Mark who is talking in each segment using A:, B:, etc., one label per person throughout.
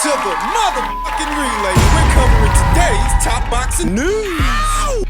A: to the motherfucking relay. We're covering today's top boxing news.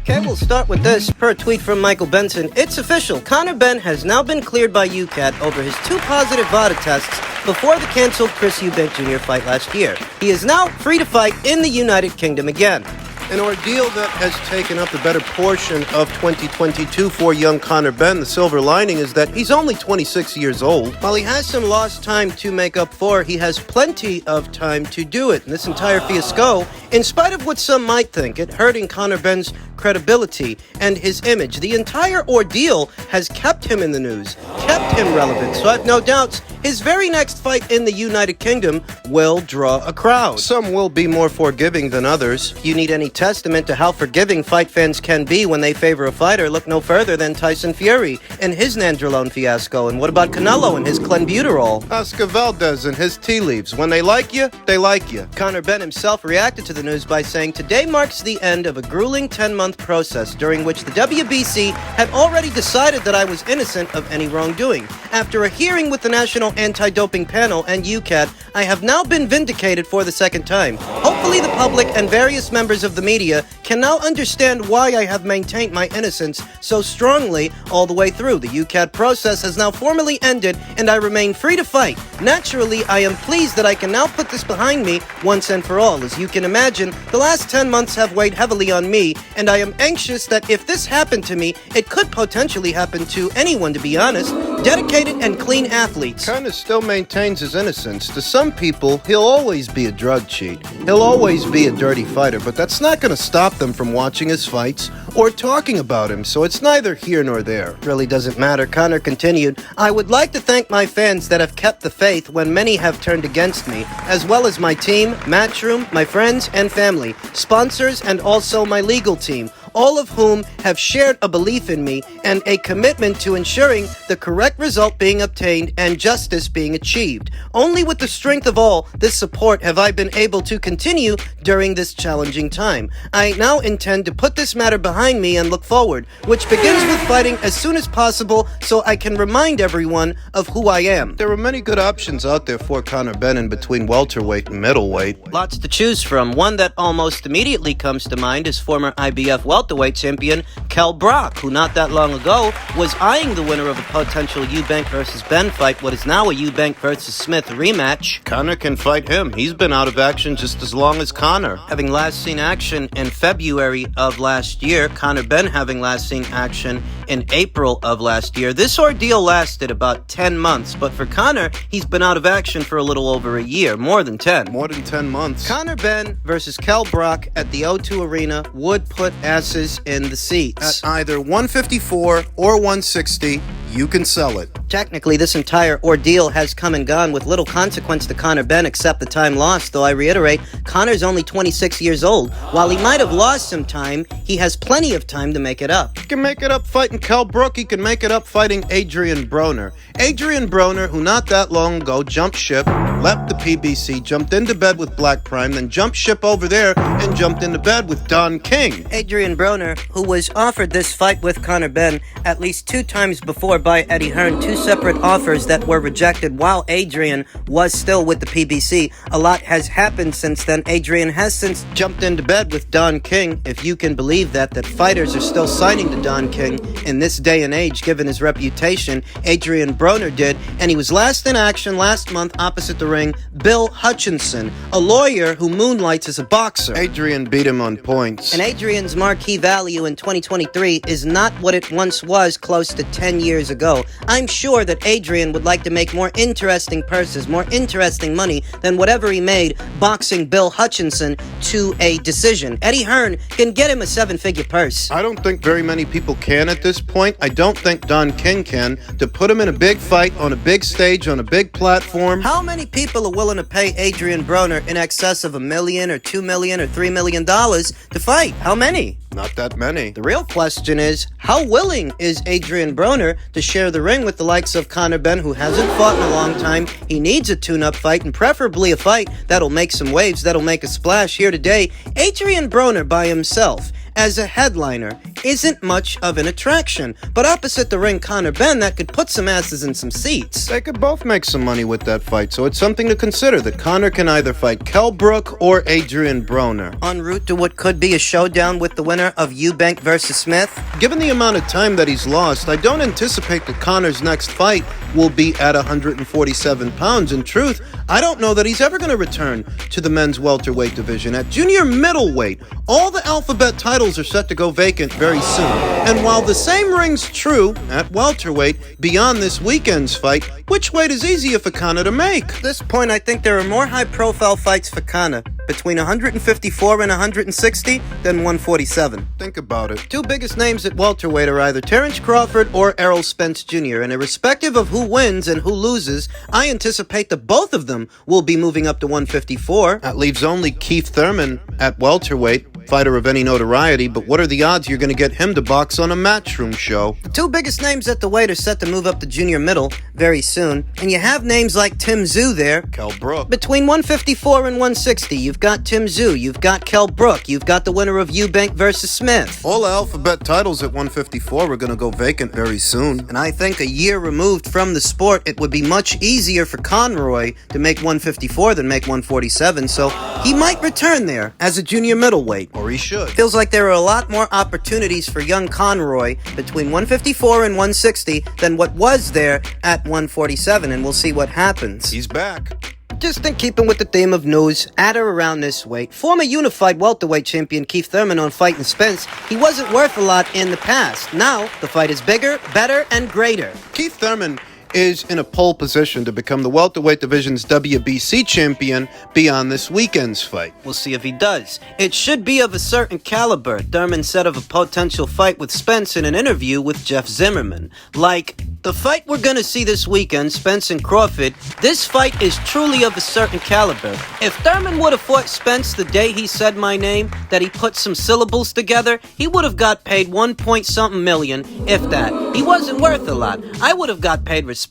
B: Okay, we'll start with this. Per tweet from Michael Benson, it's official. Conor Benn has now been cleared by UKAD over his 2 positive VADA tests before the canceled Chris Eubank Jr. fight last year. He is now free to fight in the United Kingdom again.
C: An ordeal that has taken up the better portion of 2022 for young Conor Benn. The silver lining is that he's only 26 years old. While he has some lost time to make up for, he has plenty of time to do it. And this entire fiasco, in spite of what some might think, it hurting Conor Benn's credibility and his image. The entire ordeal has kept him in the news, kept him relevant. So I have no doubts his very next fight in the United Kingdom will draw a crowd. Some will be more forgiving than others. You need any testament to how forgiving fight fans can be when they favor a fighter, look no further than Tyson Fury and his Nandrolone fiasco. And what about Canelo and his clenbuterol? Oscar Valdez and his tea leaves. When they like you, they like you. Conor Benn himself reacted to the news by saying, "Today marks the end of a grueling 10-month process during which the WBC had already decided that I was innocent of any wrongdoing. After a hearing with the National Anti-Doping Panel and UKAD, I have now been vindicated for the second time. Hopefully the public and various members of the media can now understand why I have maintained my innocence so strongly all the way through. The UKAD process has now formally ended and I remain free to fight. Naturally, I am pleased that I can now put this behind me once and for all. As you can imagine, the last 10 months have weighed heavily on me, and I am anxious that if this happened to me, it could potentially happen to anyone, to be honest. Dedicated and clean athletes." Conor still maintains his innocence. To some people, he'll always be a drug cheat. He'll always be a dirty fighter, but that's not going to stop them from watching his fights or talking about him, so it's neither here nor there. Really doesn't matter. Conor continued, "I would like to thank my fans that have kept the faith when many have turned against me, as well as my team, Matchroom, my friends and family, sponsors, and also my legal team, all of whom have shared a belief in me and a commitment to ensuring the correct result being obtained and justice being achieved. Only with the strength of all this support have I been able to continue during this challenging time. I now intend to put this matter behind me and look forward, which begins with fighting as soon as possible so I can remind everyone of who I am." There are many good options out there for Conor Benn in between welterweight and middleweight. Lots to choose from. One that almost immediately comes to mind is former IBF welterweight champion Kell Brook, who not that long ago was eyeing the winner of a potential Eubank versus Benn fight, what is now a Eubank versus Smith rematch. Conor can fight him. He's been out of action just as long as Conor. Having last seen action in February of last year, Conor Benn having last seen action in April of last year. This ordeal lasted about 10 months, but for Conor, he's been out of action for a little over a year, more than 10. More than 10 months. Conor Benn versus Kell Brook at the O2 Arena would put asses in the seats. At either 154 or 160, you can sell it. Technically, this entire ordeal has come and gone with little consequence to Conor Benn except the time lost, though I reiterate, Conor's only 26 years old. While he might have lost some time, he has plenty of time to make it up. He can make it up fighting Kell Brook, he can make it up fighting Adrian Broner. Adrian Broner, who not that long ago jumped ship, left the PBC, jumped into bed with Black Prime, then jumped ship over there and jumped into bed with Don King. Adrian Broner, who was offered this fight with Conor Benn at least 2 times before by Eddie Hearn, 2 separate offers that were rejected while Adrian was still with the PBC. A lot has happened since then. Adrian has since jumped into bed with Don King, if you can believe that fighters are still signing to Don King in this day and age, given his reputation. Adrian Broner did, and he was last in action last month opposite the ring, Bill Hutchinson, a lawyer who moonlights as a boxer. Adrian beat him on points. And Adrian's marquee value in 2023 is not what it once was close to 10 years ago. I'm sure that Adrian would like to make more interesting purses, more interesting money than whatever he made boxing Bill Hutchinson to a decision. Eddie Hearn can get him a 7-figure purse. I don't think very many people can at this point. I don't think Don King can. To put him in a big fight on a big stage, on a big platform. How many people are willing to pay Adrian Broner in excess of $1 million or $2 million or $3 million to fight? How many? Not that many. The real question is, how willing is Adrian Broner to share the ring with the likes of Conor Benn, who hasn't fought in a long time? He needs a tune-up fight, and preferably a fight that'll make some waves, that'll make a splash here today. Adrian Broner by himself,
B: as a headliner isn't much of an attraction, but opposite the ring Conor Benn, that could put some asses in some seats.
C: They could both make some money with that fight, so it's something to consider that Conor can either fight Kell Brook or Adrian Broner.
B: En route to what could be a showdown with the winner of Eubank versus Smith.
C: Given the amount of time that he's lost, I don't anticipate that Conor's next fight will be at 147 pounds. In truth, I don't know that he's ever going to return to the men's welterweight division. At junior middleweight, all the alphabet titles are set to go vacant very soon. And while the same rings true at welterweight beyond this weekend's fight, which weight is easier for Conor to make?
B: At this point, I think there are more high-profile fights for Conor between 154 and 160 than 147.
C: Think about it.
B: Two biggest names at welterweight are either Terrence Crawford or Errol Spence Jr., and irrespective of who wins and who loses, I anticipate that both of them will be moving up to 154.
C: That leaves only Keith Thurman at welterweight, fighter of any notoriety, but what are the odds you're going to get him to box on a Matchroom show?
B: The two biggest names at the weight are set to move up to junior middle very soon, and you have names like Tim Tszyu there.
C: Kell Brook.
B: Between 154 and 160, you've got Tim Tszyu, you've got Kell Brook, you've got the winner of Eubank versus Smith.
C: All the alphabet titles at 154 are going to go vacant very soon.
B: And I think a year removed from the sport, it would be much easier for Conroy to make 154 than make 147, so he might return there as a junior middleweight.
C: Or he should.
B: Feels like there are a lot more opportunities for young Conroy between 154 and 160 than what was there at 147, and we'll see what happens.
C: He's back.
B: Just in keeping with the theme of news, at or around this weight, former unified welterweight champion Keith Thurman on Fighting Spence, he wasn't worth a lot in the past. Now, the fight is bigger, better, and greater.
C: Keith Thurman is in a pole position to become the welterweight division's WBC champion beyond this weekend's fight.
B: We'll see if he does. It should be of a certain caliber, Thurman said of a potential fight with Spence in an interview with Jeff Zimmerman. Like, the fight we're gonna see this weekend, Spence and Crawford, this fight is truly of a certain caliber. If Thurman would have fought Spence the day he said my name, that he put some syllables together, he would have got paid 1-point-something million, if that. He wasn't worth a lot. I would have got paid respectfully,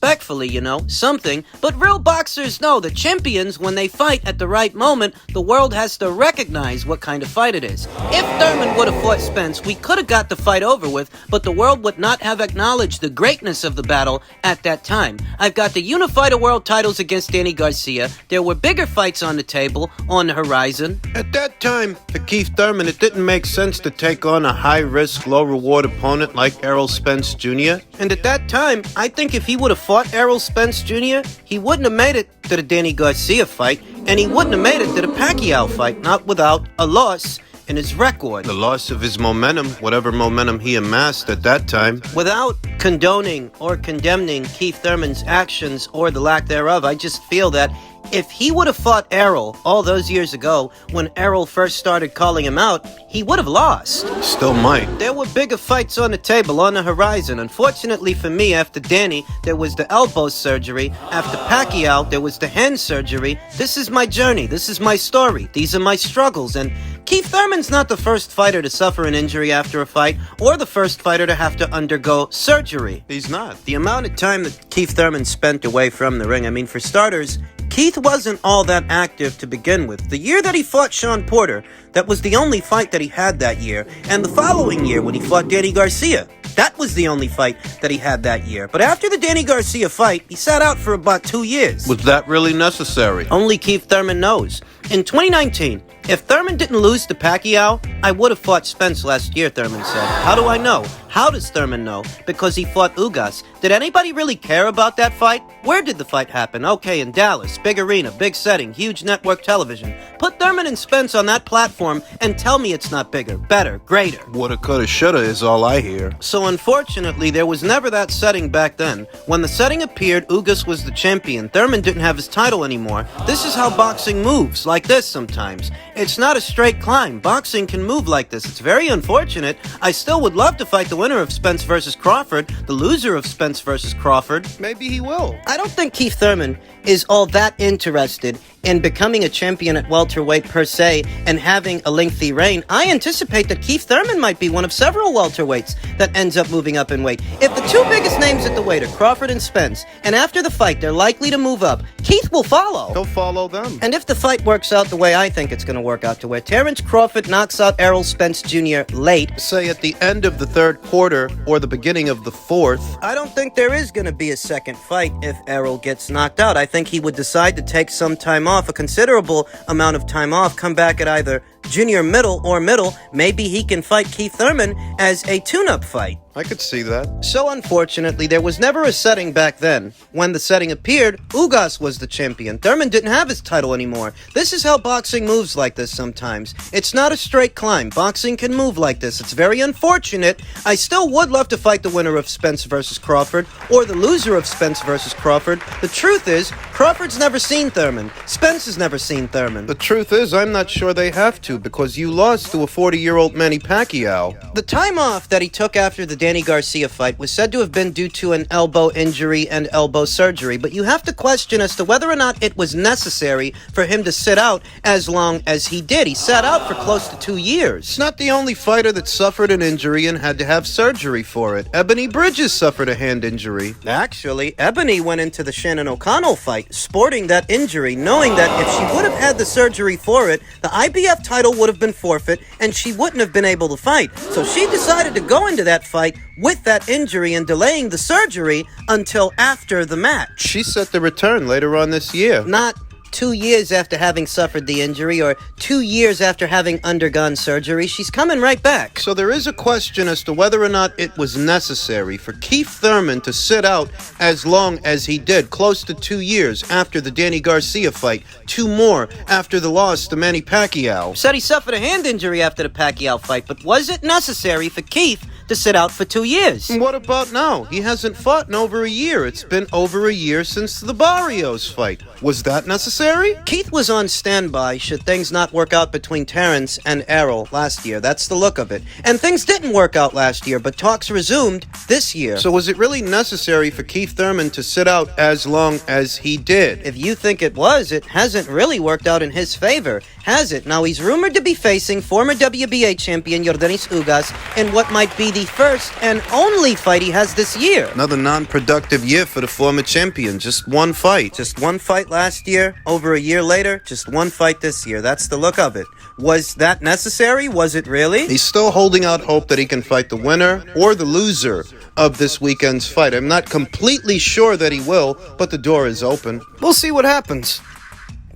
B: something. But real boxers know that champions, when they fight at the right moment, the world has to recognize what kind of fight it is. If Thurman would have fought Spence, we could have got the fight over with, but the world would not have acknowledged the greatness of the battle at that time. I've got the unified world titles against Danny Garcia. There were bigger fights on the table, on the horizon.
C: At that time, for Keith Thurman, it didn't make sense to take on a high-risk, low-reward opponent like Errol Spence Jr.
B: And at that time, I think if he would have fought Errol Spence Jr., he wouldn't have made it to the Danny Garcia fight, and he wouldn't have made it to the Pacquiao fight, not without a loss in his record.
C: The loss of his momentum, whatever momentum he amassed at that time.
B: Without condoning or condemning Keith Thurman's actions or the lack thereof, I just feel that if he would have fought Errol all those years ago, when Errol first started calling him out, he would have lost.
C: Still might.
B: There were bigger fights on the table, on the horizon. Unfortunately for me, after Danny, there was the elbow surgery. After Pacquiao, there was the hand surgery. This is my journey. This is my story. These are my struggles. And Keith Thurman's not the first fighter to suffer an injury after a fight, or the first fighter to have to undergo surgery.
C: He's not.
B: The amount of time that Keith Thurman spent away from the ring, I mean, for starters, Keith wasn't all that active to begin with. The year that he fought Sean Porter, that was the only fight that he had that year. And the following year, when he fought Danny Garcia, that was the only fight that he had that year. But after the Danny Garcia fight, he sat out for about 2 years.
C: Was that really necessary?
B: Only Keith Thurman knows. In 2019, if Thurman didn't lose to Pacquiao, I would have fought Spence last year, Thurman said. How do I know? How does Thurman know? Because he fought Ugas. Did anybody really care about that fight? Where did the fight happen? Okay, in Dallas. Big arena, big setting, huge network television. Put Thurman and Spence on that platform and tell me it's not bigger, better, greater.
C: Woulda, coulda, shoulda is all I hear.
B: So unfortunately, there was never that setting back then. When the setting appeared, Ugas was the champion. Thurman didn't have his title anymore. This is how boxing moves, like this sometimes. It's not a straight climb. Boxing can move like this. It's very unfortunate. I still would love to fight the winner winner of Spence versus Crawford, the loser of Spence versus Crawford.
C: Maybe he will.
B: I don't think Keith Thurman is all that interested in becoming a champion at welterweight per se and having a lengthy reign. I anticipate that Keith Thurman might be one of several welterweights that ends up moving up in weight. If the two biggest names at the weight are Crawford and Spence, and after the fight they're likely to move up, Keith will follow.
C: He'll follow them.
B: And if the fight works out the way I think it's going to work out, to where Terrence Crawford knocks out Errol Spence Jr. late,
C: say at the end of the third quarter or the beginning of the fourth,
B: I don't think there is going to be a second fight if Errol gets knocked out. I think he would decide to take some time off, a considerable amount of time off, come back at either junior middle or middle. Maybe he can fight Keith Thurman as a tune-up fight.
C: I could see that.
B: So unfortunately, there was never a setting back then. When the setting appeared, Ugas was the champion. Thurman didn't have his title anymore. This is how boxing moves like this sometimes. It's not a straight climb. Boxing can move like this. It's very unfortunate. I still would love to fight the winner of Spence versus Crawford or the loser of Spence versus Crawford. The truth is, Crawford's never seen Thurman. Spence has never seen Thurman.
C: The truth is, I'm not sure they have to, because you lost to a 40-year-old Manny Pacquiao.
B: The time off that he took after the Danny Garcia fight was said to have been due to an elbow injury and elbow surgery, but you have to question as to whether or not it was necessary for him to sit out as long as he did. He sat out for close to 2 years.
C: He's not the only fighter that suffered an injury and had to have surgery for it. Ebony Bridges suffered a hand injury.
B: Actually, Ebony went into the Shannon O'Connell fight sporting that injury, knowing that if she would have had the surgery for it, the IBF title would have been forfeit and she wouldn't have been able to fight. So she decided to go into that fight with that injury and delaying the surgery until after the match.
C: She's set to return later on this year.
B: Not 2 years after having suffered the injury or 2 years after having undergone surgery. She's coming right back.
C: So there is a question as to whether or not it was necessary for Keith Thurman to sit out as long as he did, close to 2 years after the Danny Garcia fight, 2 more after the loss to Manny Pacquiao.
B: Said he suffered a hand injury after the Pacquiao fight, but was it necessary for Keith to sit out for 2 years?
C: And what about now? He hasn't fought in over a year. It's been over a year since the Barrios fight. Was that necessary?
B: Keith was on standby should things not work out between Terrence and Errol last year. That's the look of it. And things didn't work out last year, but talks resumed this year.
C: So was it really necessary for Keith Thurman to sit out as long as he did?
B: If you think it was, it hasn't really worked out in his favor, has it? Now, he's rumored to be facing former WBA champion Yordenis Ugas in what might be the first and only fight he has this year.
C: Another non-productive year for the former champion. Just one fight.
B: Just one fight last year, over a year later, just one fight this year. That's the look of it. Was that necessary? Was it really?
C: He's still holding out hope that he can fight the winner or the loser of this weekend's fight. I'm not completely sure that he will, but the door is open. We'll see what happens.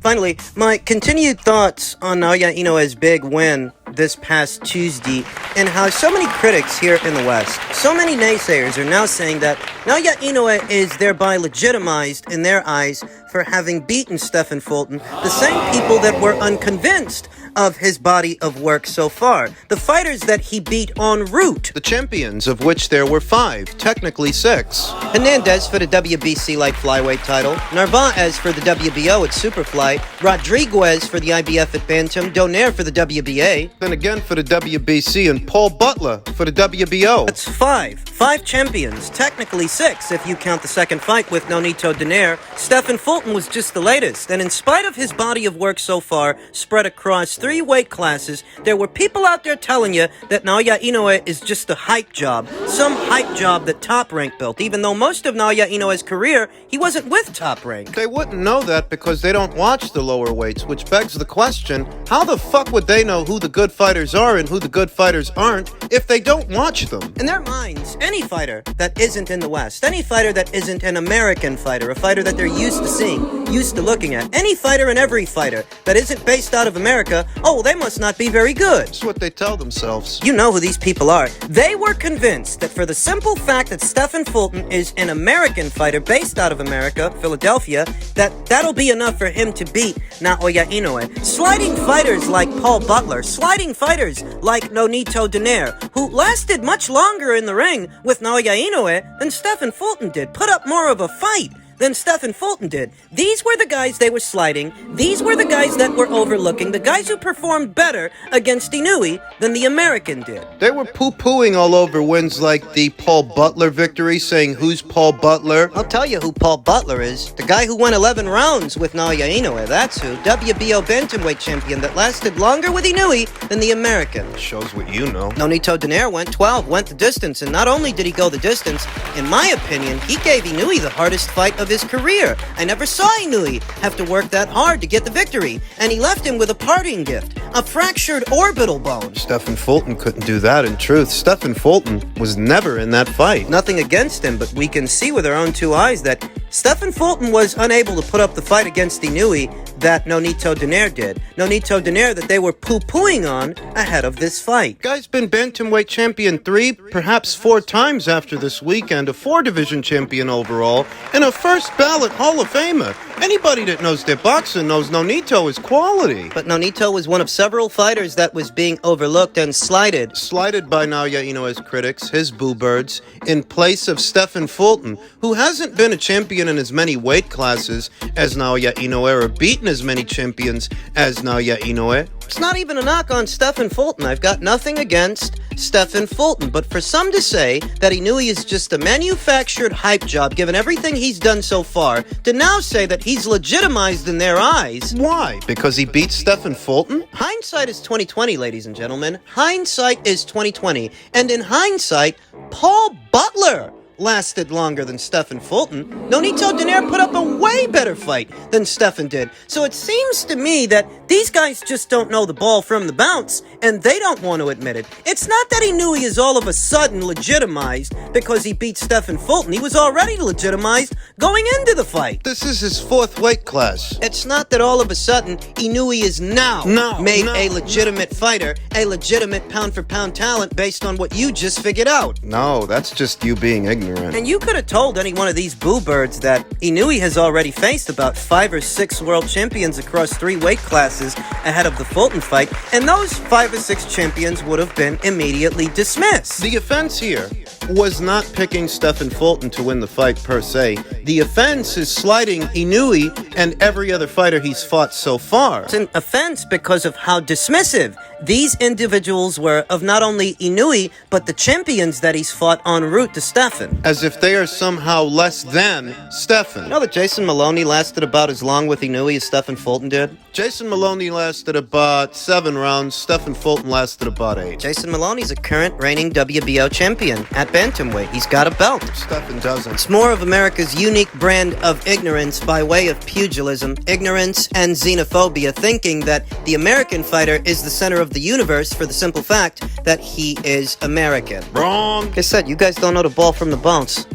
B: Finally, my continued thoughts on Naoya Inoue's big win this past Tuesday, and how so many critics here in the West, so many naysayers are now saying that Naoya Inoue is thereby legitimized in their eyes for having beaten Stephen Fulton, the same people that were unconvinced of his body of work so far. The fighters that he beat en route.
C: The champions, of which there were 5, technically 6.
B: Hernandez for the WBC light flyweight title, Narvaez for the WBO at Superfly, Rodriguez for the IBF at Bantam, Donaire for the WBA.
C: Then again for the WBC, and Paul Butler for the WBO.
B: That's 5. 5 champions, technically 6 if you count the second fight with Nonito Donaire. Stephen Fulton was just the latest, and in spite of his body of work so far, spread across 3 weight classes, there were people out there telling you that Naoya Inoue is just a hype job, some hype job that Top Rank built, even though most of Naoya Inoue's career, he wasn't with Top Rank.
C: They wouldn't know that because they don't watch the lower weights, which begs the question, how the fuck would they know who the good fighters are and who the good fighters aren't if they don't watch them?
B: In their minds, any fighter that isn't in the West, any fighter that isn't an American fighter, a fighter that they're used to seeing, used to looking at, any fighter and every fighter that isn't based out of America, oh, they must not be very good.
C: That's what they tell themselves.
B: You know who these people are. They were convinced that for the simple fact that Stephen Fulton is an American fighter based out of America, Philadelphia, that'll be enough for him to beat Naoya Inoue. Sliding fighters like Paul Butler, sliding fighters like Nonito Donaire, who lasted much longer in the ring with Naoya Inoue than Stephen Fulton did, put up more of a fight than Stephen Fulton did. These were the guys they were sliding. These were the guys that were overlooking. The guys who performed better against Inoue than the American did.
C: They were poo-pooing all over wins like the Paul Butler victory, saying, "Who's Paul Butler?"
B: I'll tell you who Paul Butler is. The guy who won 11 rounds with Naoya Inoue, that's who. WBO bantamweight champion that lasted longer with Inoue than the American.
C: Shows what you know.
B: Nonito Donaire went 12, went the distance, and not only did he go the distance, in my opinion, he gave Inoue the hardest fight of his career. I never saw Inoue have to work that hard to get the victory, and he left him with a parting gift, a fractured orbital bone.
C: Stephen Fulton couldn't do that. In truth, Stephen Fulton was never in that fight.
B: Nothing against him, but we can see with our own two eyes that Stephen Fulton was unable to put up the fight against Inoue that Nonito Donaire did. Nonito Donaire that they were poo-pooing on ahead of this fight.
C: Guy's been bantamweight champion 3, perhaps 4 times after this weekend, a 4-division champion overall, and a first-ballot Hall of Famer. Anybody that knows their boxing knows Nonito is quality.
B: But Nonito was one of several fighters that was being overlooked and slighted.
C: Slighted by Naoya Inoue's critics, his boo-birds, in place of Stephen Fulton, who hasn't been a champion in as many weight classes as Naoya Inoue or beaten as many champions as Naoya Inoue.
B: It's not even a knock on Stephen Fulton. I've got nothing against Stephen Fulton, but for some to say that Inoue is just a manufactured hype job, given everything he's done so far, to now say that he's legitimized in their eyes.
C: Why? Because he beat Stephen Fulton?
B: Hindsight is 2020, ladies and gentlemen. Hindsight is 2020. And in hindsight, Paul Butler lasted longer than Stephen Fulton. Nonito Donaire put up a way better fight than Stephen did. So it seems to me that these guys just don't know the ball from the bounce, and they don't want to admit it. It's not that Inoue is all of a sudden legitimized because he beat Stephen Fulton. He was already legitimized going into the fight.
C: This is his 4th weight class.
B: It's not that all of a sudden Inoue is now made a legitimate fighter, a legitimate pound-for-pound talent based on what you just figured out.
C: No, that's just you being ignorant.
B: And you could have told any one of these boo-birds that Inoue has already faced about 5 or 6 world champions across 3 weight classes ahead of the Fulton fight, and those 5 or 6 champions would have been immediately dismissed.
C: The offense here was not picking Stephen Fulton to win the fight per se. The offense is sliding Inoue and every other fighter he's fought so far.
B: It's an offense because of how dismissive these individuals were of not only Inoue, but the champions that he's fought en route to Stephen.
C: As if they are somehow less than Stephen.
B: You know that Jason Maloney lasted about as long with Inoue as Stephen Fulton did?
C: Jason Maloney lasted about 7 rounds. Stephen Fulton lasted about 8.
B: Jason Maloney's a current reigning WBO champion at bantamweight. He's got a belt.
C: Stephen doesn't.
B: It's more of America's unique brand of ignorance by way of pugilism, ignorance and xenophobia, thinking that the American fighter is the center of the universe for the simple fact that he is American.
C: Wrong.
B: Like I said, you guys don't know the ball from the bounce.